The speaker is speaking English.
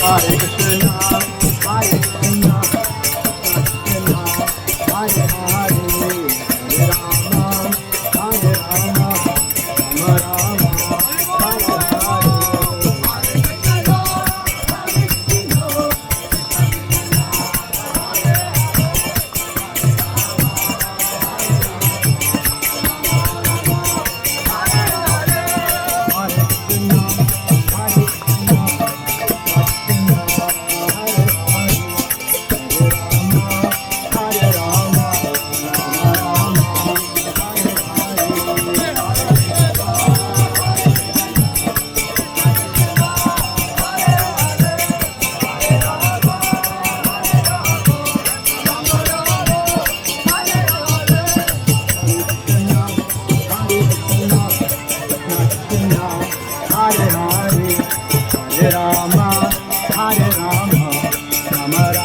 Hare Krishna, Hare Krishna, Krishna Hare Hare, Hare Rama, Hare Rama, Rama Rama, Hare Rama, Hare Rama, Rama Rama.